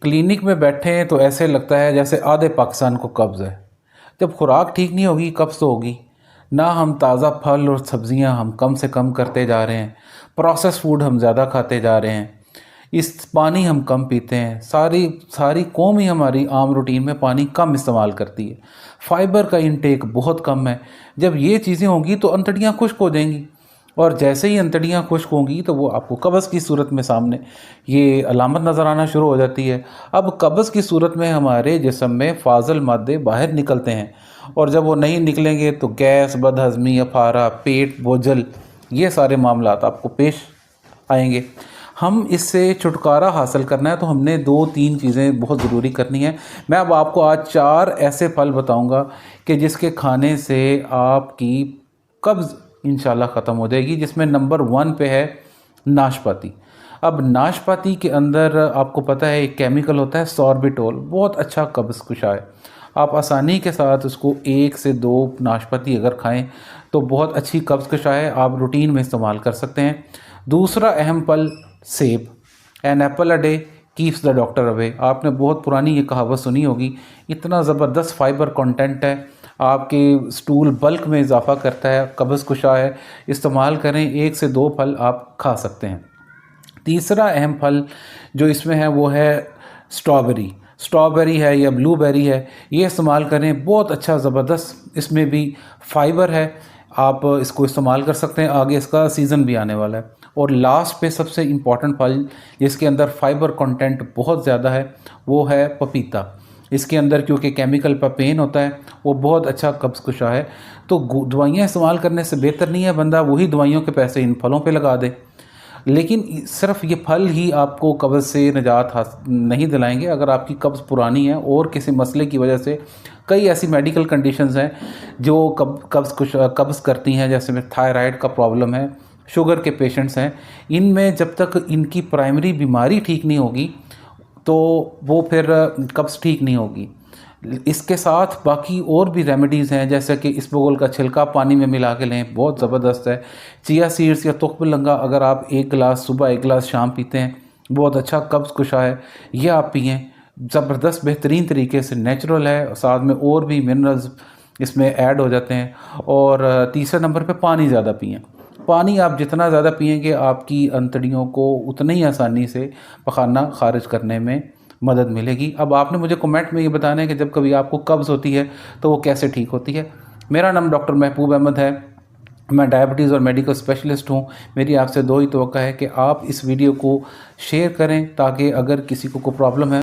Clinic में बैठे हैं तो ऐसे लगता है जैसे आधे पाकिस्तान को कब्ज़ है। जब खुराक ठीक नहीं होगी कब्ज़ तो होगी ना। हम ताज़ा फल और सब्ज़ियां हम कम से कम करते जा रहे हैं, प्रोसेस फूड हम ज़्यादा खाते जा रहे हैं, इस पानी हम कम पीते हैं। सारी सारी कौम ही हमारी आम रूटीन में पानी कम इस्तेमाल करती है। फाइबर का इंटेक बहुत कम है। जब ये चीज़ें होंगी तो अंतड़ियाँ खुश्क हो जाएंगी, और जैसे ही अंतड़ियाँ खुश्क होंगी तो वो आपको कब्ज़ की सूरत में सामने ये अलामत नज़र आना शुरू हो जाती है। अब कब्ज़ की सूरत में हमारे जिस्म में फाजल मादे बाहर निकलते हैं, और जब वो नहीं निकलेंगे तो गैस, बदहज़मी, अफारा, पेट, बोझल, ये सारे मामलात आपको पेश आएंगे। हम इससे छुटकारा हासिल करना है तो हमने 2-3 चीज़ें बहुत ज़रूरी करनी है। मैं अब आपको आज 4 ऐसे फल बताऊंगा कि जिसके खाने से आपकी कब्ज़ इंशाल्लाह ख़त्म हो जाएगी, जिसमें नंबर 1 पे है नाशपाती। अब नाशपाती के अंदर आपको पता है एक केमिकल होता है सॉर्बिटोल, बहुत अच्छा कब्ज़ कुशा है। आप आसानी के साथ उसको 1 से 2 नाशपाती अगर खाएं तो बहुत अच्छी कब्ज़ कुशा है, आप रूटीन में इस्तेमाल कर सकते हैं। दूसरा अहम फल सेब। An apple a day keeps the doctor away. आपने बहुत पुरानी ये कहावत सुनी होगी। इतना ज़बरदस्त फाइबर कंटेंट है, आपके स्टूल बल्क में इजाफा करता है, कब्ज़ कुशा है। इस्तेमाल करें, 1 से 2 फल आप खा सकते हैं। तीसरा अहम फल जो इसमें है वो है स्ट्रॉबेरी। स्ट्रॉबेरी है या ब्लूबेरी है, ये इस्तेमाल करें, बहुत अच्छा ज़बरदस्त इसमें भी फाइबर है, आप इसको इस्तेमाल कर सकते हैं। आगे इसका सीज़न भी आने वाला है। और लास्ट पे सबसे इम्पॉर्टेंट फल जिसके अंदर फाइबर कंटेंट बहुत ज़्यादा है वो है पपीता। इसके अंदर क्योंकि केमिकल पेन होता है, वो बहुत अच्छा कब्ज़ कुशा है। तो दवाइयाँ इस्तेमाल करने से बेहतर नहीं है बंदा वही दवाइयों के पैसे इन फलों पे लगा दे। लेकिन सिर्फ ये फल ही आपको कब्ज़ से निजात नहीं दिलाएंगे। अगर आपकी कब्ज़ पुरानी है और किसी मसले की वजह से, कई ऐसी मेडिकल कंडीशंस हैं जो कब्ज़ करती हैं, जैसे में थायराइड का प्रॉब्लम है, शुगर के पेशेंट्स हैं, इनमें जब तक इनकी प्राइमरी बीमारी ठीक नहीं होगी तो वो फिर कब्ज़ ठीक नहीं होगी। इसके साथ बाकी और भी रेमेडीज़ हैं, जैसे कि इसबगोल का छिलका पानी में मिला के लें, बहुत ज़बरदस्त है। चिया सीड्स या तुख्बलंगा अगर आप 1 गिलास सुबह 1 गिलास शाम पीते हैं, बहुत अच्छा कब्ज़ कुशा है, यह आप पिएँ। ज़बरदस्त बेहतरीन तरीके से नेचुरल है, साथ में और भी मिनरल्स इसमें ऐड हो जाते हैं। और तीसरे नंबर पे पानी ज़्यादा पिएँ। पानी आप जितना ज़्यादा पिएंगे आपकी अंतड़ियों को उतनी ही आसानी से पखाना खारिज करने में मदद मिलेगी। अब आपने मुझे कमेंट में ये बताना है कि जब कभी आपको कब्ज़ होती है तो वो कैसे ठीक होती है। मेरा नाम डॉक्टर महबूब अहमद है, मैं डायबिटीज़ और मेडिकल स्पेशलिस्ट हूँ। मेरी आपसे 2 ही तवक्का है कि आप इस वीडियो को शेयर करें ताकि अगर किसी को कोई प्रॉब्लम है